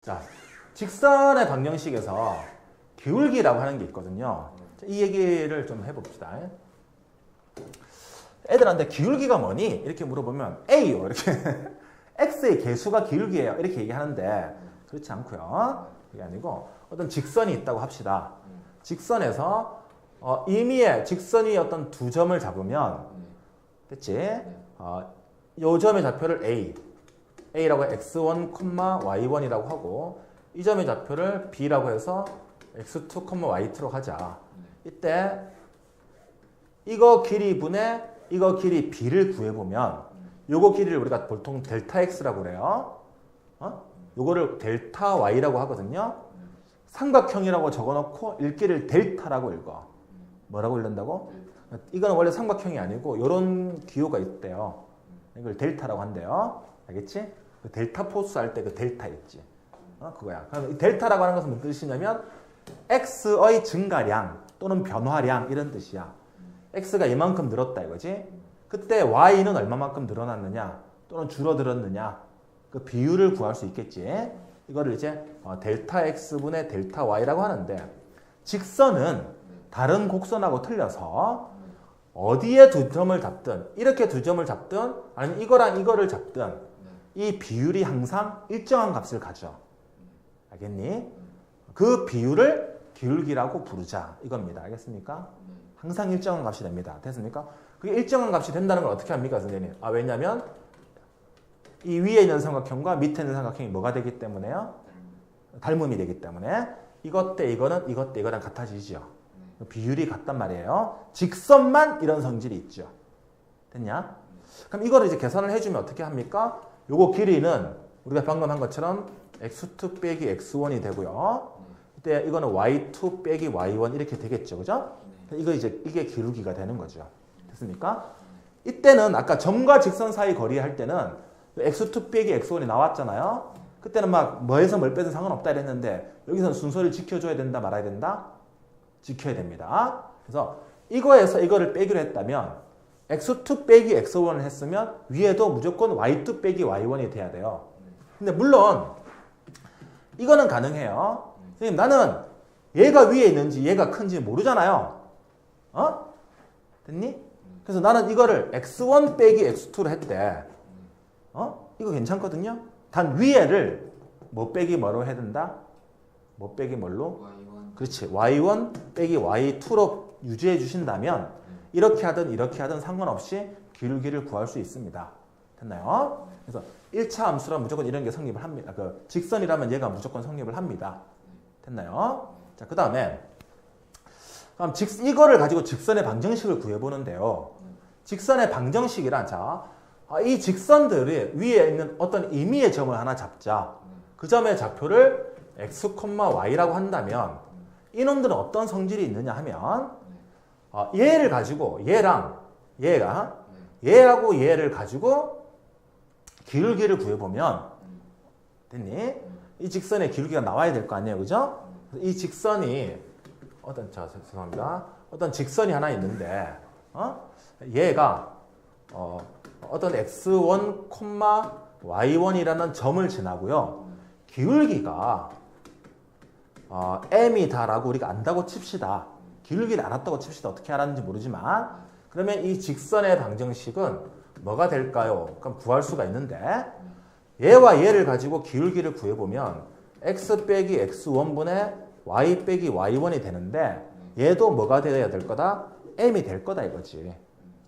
자, 직선의 방정식에서 기울기라고 하는 게 있거든요. 이 얘기를 좀 해봅시다. 애들한테 기울기가 뭐니? 이렇게 물어보면 A요. 이렇게 X의 개수가 기울기예요. 이렇게 얘기하는데 그렇지 않고요. 그게 아니고 어떤 직선이 있다고 합시다. 직선에서 임의의 직선이 어떤 두 점을 잡으면 됐지? 요 점의 좌표를 A라고 x1, y1이라고 하고 이 점의 좌표를 B라고 해서 x2, y2로 하자. 이때 이거 길이 분의 이거 길이 B를 구해보면 요거 길이를 우리가 보통 델타 X라고 그래요. 요거를 델타 Y라고 하거든요. 삼각형이라고 적어놓고 읽기를 델타라고 읽어. 뭐라고 읽는다고? 이거는 원래 삼각형이 아니고 요런 기호가 있대요. 이걸 델타라고 한대요. 알겠지? 그 델타 포스 할 때 그 델타 있지. 그거야. 그럼 이 델타라고 하는 것은 무슨 뜻이냐면 X의 증가량 또는 변화량 이런 뜻이야. X가 이만큼 늘었다 이거지. 그때 Y는 얼마만큼 늘어났느냐 또는 줄어들었느냐 그 비율을 구할 수 있겠지. 이거를 이제 델타 X분의 델타 Y라고 하는데 직선은 다른 곡선하고 틀려서 어디에 두 점을 잡든 이렇게 두 점을 잡든 아니면 이거랑 이거를 잡든 이 비율이 항상 일정한 값을 가져. 알겠니? 그 비율을 기울기라고 부르자 이겁니다. 알겠습니까? 항상 일정한 값이 됩니다. 됐습니까? 그게 일정한 값이 된다는 걸 어떻게 합니까, 선생님? 왜냐면 이 위에 있는 삼각형과 밑에 있는 삼각형이 뭐가 되기 때문에요? 닮음이 되기 때문에 이것 대 이거는 이것 대 이거랑 같아지죠. 비율이 같단 말이에요. 직선만 이런 성질이 있죠. 됐냐? 그럼 이거를 이제 계산을 해주면 어떻게 합니까? 요거 길이는 우리가 방금 한 것처럼 x2 빼기 x1이 되고요. 이때 이거는 y2 빼기 y1 이렇게 되겠죠. 그죠? 이거 이제 이게 기울기가 되는 거죠. 됐습니까? 이때는 아까 점과 직선 사이 거리 할 때는 x2 빼기 x1이 나왔잖아요. 그때는 막 뭐에서 뭘 빼도 상관없다 이랬는데 여기서는 순서를 지켜줘야 된다 말아야 된다? 지켜야 됩니다. 그래서 이거에서 이거를 빼기로 했다면 x2 빼기 x1을 했으면 위에도 무조건 y2 빼기 y1이 돼야 돼요. 근데 물론 이거는 가능해요. 선생님 나는 얘가 위에 있는지 얘가 큰지 모르잖아요. 됐니? 그래서 나는 이거를 x1 빼기 x2를 했대. 이거 괜찮거든요. 단 위에를 뭐 빼기 뭐로 해야 된다? 뭐 빼기 뭘로? Y1. 그렇지. y1 빼기 y2로 유지해 주신다면 이렇게 하든 상관없이 기울기를 구할 수 있습니다. 됐나요? 그래서 1차 함수라면 무조건 이런 게 성립을 합니다. 그 직선이라면 얘가 무조건 성립을 합니다. 됐나요? 자, 그 다음에 그럼 이거를 가지고 직선의 방정식을 구해보는데요. 직선의 방정식이란 이 직선들이 위에 있는 어떤 임의의 점을 하나 잡자. 그 점의 좌표를 x, y라고 한다면 이놈들은 어떤 성질이 있느냐 하면 얘를 가지고 얘랑 얘하고 얘를 가지고 기울기를 구해보면 됐니? 이 직선의 기울기가 나와야 될 거 아니에요. 그죠? 이 직선이 죄송합니다. 어떤 직선이 하나 있는데 얘가 어떤 x1, y1이라는 점을 지나고요. 기울기가 m이다라고 우리가 안다고 칩시다. 기울기를 알았다고 칩시다. 어떻게 알았는지 모르지만 그러면 이 직선의 방정식은 뭐가 될까요? 그럼 구할 수가 있는데 얘와 얘를 가지고 기울기를 구해보면 x 빼기 x1분의 y 빼기 y1이 되는데 얘도 뭐가 되어야 될 거다? m이 될 거다 이거지.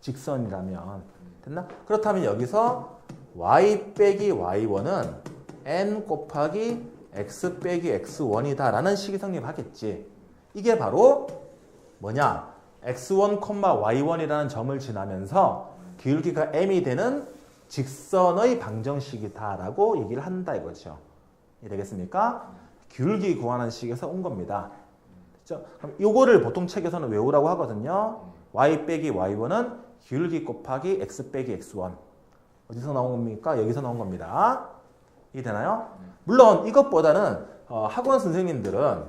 직선이라면. 됐나? 그렇다면 여기서 y 빼기 y1은 n 곱하기 x 빼기 x1이다 라는 식이 성립하겠지. 이게 바로 뭐냐? x1, y1이라는 점을 지나면서 기울기가 m이 되는 직선의 방정식이다 라고 얘기를 한다 이거죠. 이해되겠습니까? 기울기 구하는 식에서 온 겁니다. 그렇죠? 그럼 요거를 보통 책에서는 외우라고 하거든요. y 빼기 y1은 기울기 곱하기 x 빼기 x1. 어디서 나온 겁니까? 여기서 나온 겁니다. 이해되나요? 물론 이것보다는 학원 선생님들은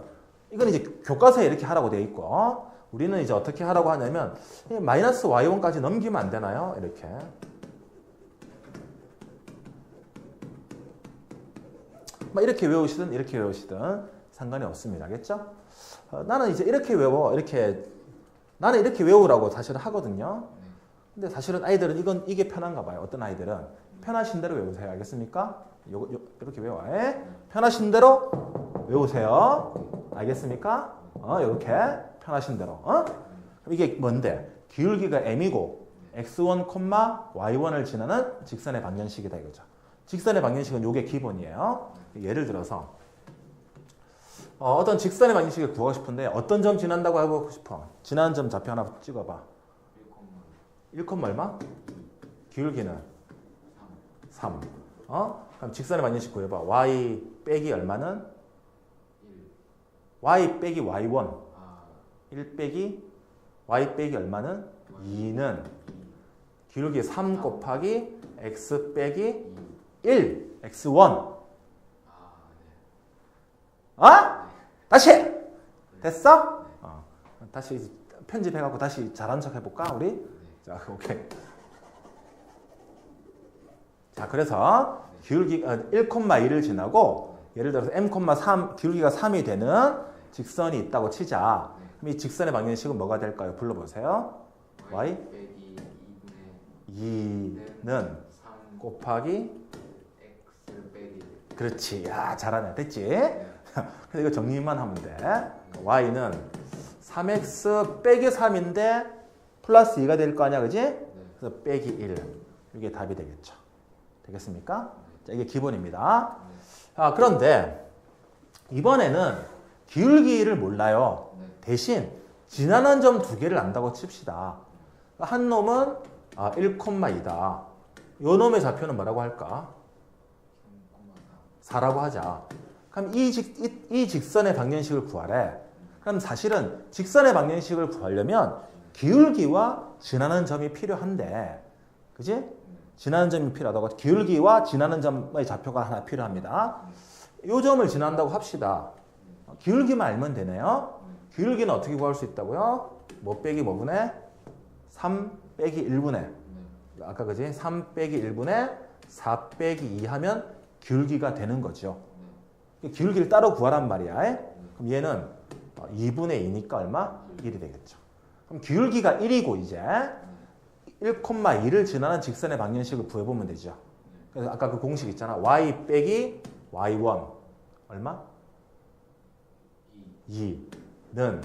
이건 이제 교과서에 이렇게 하라고 되어 있고 우리는 이제 어떻게 하라고 하냐면 마이너스 y1까지 넘기면 안 되나요? 이렇게. 막 이렇게 외우시든 이렇게 외우시든 상관이 없습니다. 알겠죠? 나는 이제 이렇게 외워. 나는 이렇게 외우라고 사실은 하거든요. 근데 사실은 아이들은 이게 편한가 봐요. 어떤 아이들은 편하신 대로 외우세요. 알겠습니까? 이렇게 외워. 편하신 대로 외우세요. 알겠습니까? 이렇게 편하신 대로. 그럼 이게 뭔데? 기울기가 m이고 x1, y1을 지나는 직선의 방정식이다 이거죠. 직선의 방정식은 이게 기본이에요. 예를 들어서 어떤 직선의 방정식을 구하고 싶은데 어떤 점 지난다고 해보고 싶어? 지나는 점 좌표 하나 찍어봐. 1, 얼마? 기울기는 3. 그럼 직선의 방정식 구해봐. y 빼기 얼마는? 1. y 빼기 y1. 1 빼기 y 빼기 얼마는? 2는 기울기 3 곱하기 x 빼기 1. x1. 다시! 됐어? 다시 편집해갖고 다시 잘한 척 해볼까, 우리? 자, 오케이. 자, 그래서 기울기 1,2를 지나고 예를 들어서 m,3 기울기가 3이 되는 직선이 있다고 치자. 그럼 이 직선의 방정식은 뭐가 될까요? 불러보세요. y 빼기 2는 3 곱하기 x 빼기 그렇지. 야, 잘하네. 됐지? 그래서 이거 정리만 하면 돼. y는 3x 빼기 3인데 플러스 2가 될 거 아니야, 그지? 그래서 빼기 1. 이게 답이 되겠죠. 되겠습니까? 자, 이게 기본입니다. 그런데 이번에는 기울기를 몰라요. 대신 지나는 점 두 개를 안다고 칩시다. 한 놈은 1,2다. 요 놈의 좌표는 뭐라고 할까? 4라고 하자. 그럼 이 직선의 방정식을 구하래. 그럼 사실은 직선의 방정식을 구하려면 기울기와 지나는 점이 필요한데, 그지? 지나는 점이 필요하다고. 기울기와 지나는 점의 좌표가 하나 필요합니다. 요 점을 지난다고 합시다. 기울기만 알면 되네요. 기울기는 어떻게 구할 수 있다고요? 뭐 빼기 뭐 분의? 3 빼기 1분의. 아까 그지? 3 빼기 1분의 4 빼기 2 하면 기울기가 되는 거죠. 기울기를 따로 구하란 말이야. 그럼 얘는 2분의 2니까 얼마? 1이 되겠죠. 그럼 기울기가 1이고 이제 1,2를 지나는 직선의 방정식을 구해보면 되죠. 그래서 아까 그 공식 있잖아. y 빼기 y1 얼마? 2는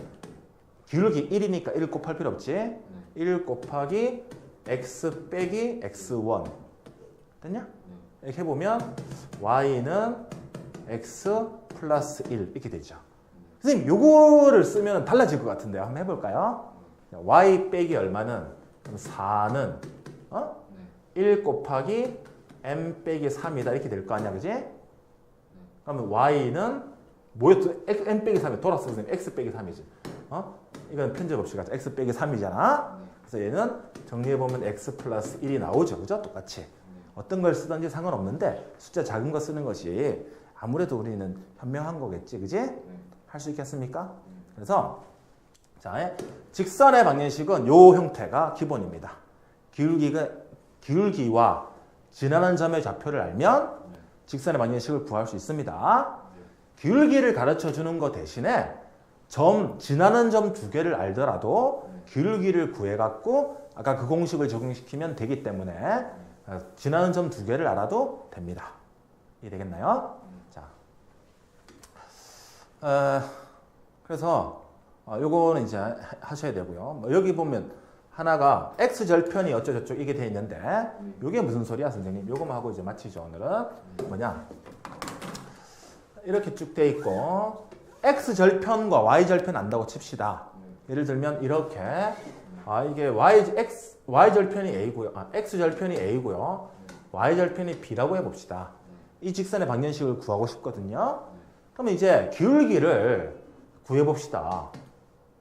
기울기 1이니까 1 곱할 필요 없지? 1 곱하기 x 빼기 x1 됐냐? 이렇게 해보면 y는 x 플러스 1 이렇게 되죠. 선생님 요거를 쓰면 달라질 것 같은데요. 한번 해볼까요? y 빼기 얼마는? 그럼 4는 1 곱하기 m 빼기 3이다 이렇게 될 거 아니야, 그지? 그러면 y는 뭐였어? m 빼기 3이 돌았어, 선생님. x 빼기 3이지. 이건 편집 없이 가자. x 빼기 3이잖아. 그래서 얘는 정리해보면 x 플러스 1이 나오죠, 그죠? 똑같이. 어떤 걸 쓰든지 상관없는데 숫자 작은 거 쓰는 것이 아무래도 우리는 현명한 거겠지, 그지? 할 수 있겠습니까? 그래서 자, 직선의 방정식은 요 형태가 기본입니다. 기울기와 지나는 점의 좌표를 알면 직선의 방정식을 구할 수 있습니다. 기울기를 가르쳐 주는 것 대신에 지나는 점 두 개를 알더라도 기울기를 구해갖고 아까 그 공식을 적용시키면 되기 때문에 지나는 점 두 개를 알아도 됩니다. 이해되겠나요? 자, 그래서 요거는 이제 하셔야 되고요. 여기 보면 하나가 x절편이 어쩌저쩌 이게 돼 있는데 요게 무슨 소리야, 선생님? 요거만 하고 이제 마치죠. 오늘은 뭐냐? 이렇게 쭉 돼 있고 x절편과 y절편 안다고 칩시다. 예를 들면 이렇게 이게 y절편이 a고요. x절편이 a고요. y절편이 b라고 해봅시다. 이 직선의 방정식을 구하고 싶거든요. 그러면 이제 기울기를 구해봅시다.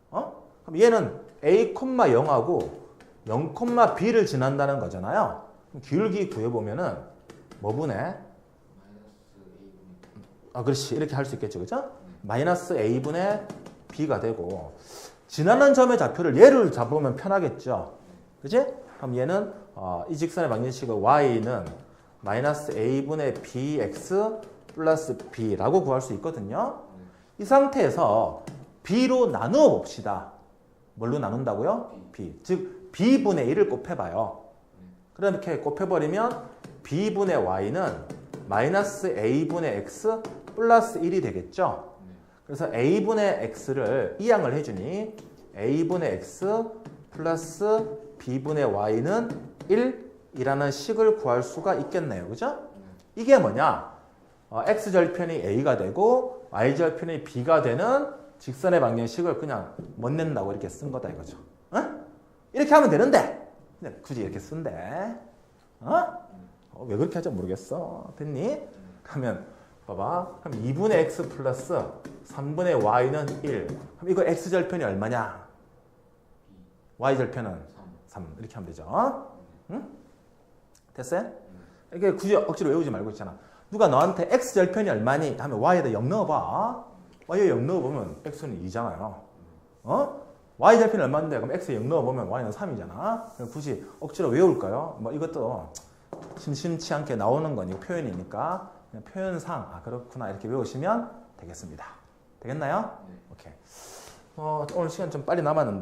그럼 얘는 a,0하고 0,b를 지난다는 거잖아요. 그럼 기울기 구해보면은 뭐 분의? 그렇지. 이렇게 할 수 있겠죠. 그죠? 마이너스 a분의 b가 되고 지나는 점의 좌표를 얘를 잡으면 편하겠죠. 그지? 그럼 얘는 이 직선의 방정식의 y는 마이너스 a분의 bx 플러스 b라고 구할 수 있거든요. 이 상태에서 b로 나누어 봅시다. 뭘로 나눈다고요? b. 즉 b분의 1을 곱해봐요. 그렇게 곱해버리면 b분의 y는 마이너스 a분의 x 플러스 1이 되겠죠. 그래서 a분의 x를 이항을 해주니 a분의 x 플러스 b분의 y는 1이라는 식을 구할 수가 있겠네요. 그죠? 이게 뭐냐? x절편이 a가 되고 y절편이 b가 되는 직선의 방정식을 그냥 못 낸다고 이렇게 쓴 거다 이거죠. 이렇게 하면 되는데 굳이 이렇게 쓴대. 왜 그렇게 하지 모르겠어. 됐니? 그러면 봐봐. 그럼 2분의 x 플러스 3분의 y는 1. 그럼 이거 x절편이 얼마냐? y절편은 3. 이렇게 하면 되죠. 응? 됐어요? 이게 굳이 억지로 외우지 말고 있잖아. 누가 너한테 x절편이 얼마니? 하면 y에다 0 넣어봐. y에 0 넣어보면 x는 2잖아요. y절편이 얼마인데? 그럼 x에 0 넣어보면 y는 3이잖아. 굳이 억지로 외울까요? 뭐 이것도 심심치 않게 나오는 거니까 표현이니까 그냥 표현상 그렇구나 이렇게 외우시면 되겠습니다. 되겠나요? 네. 오케이. 오늘 시간 좀 빨리 남았는데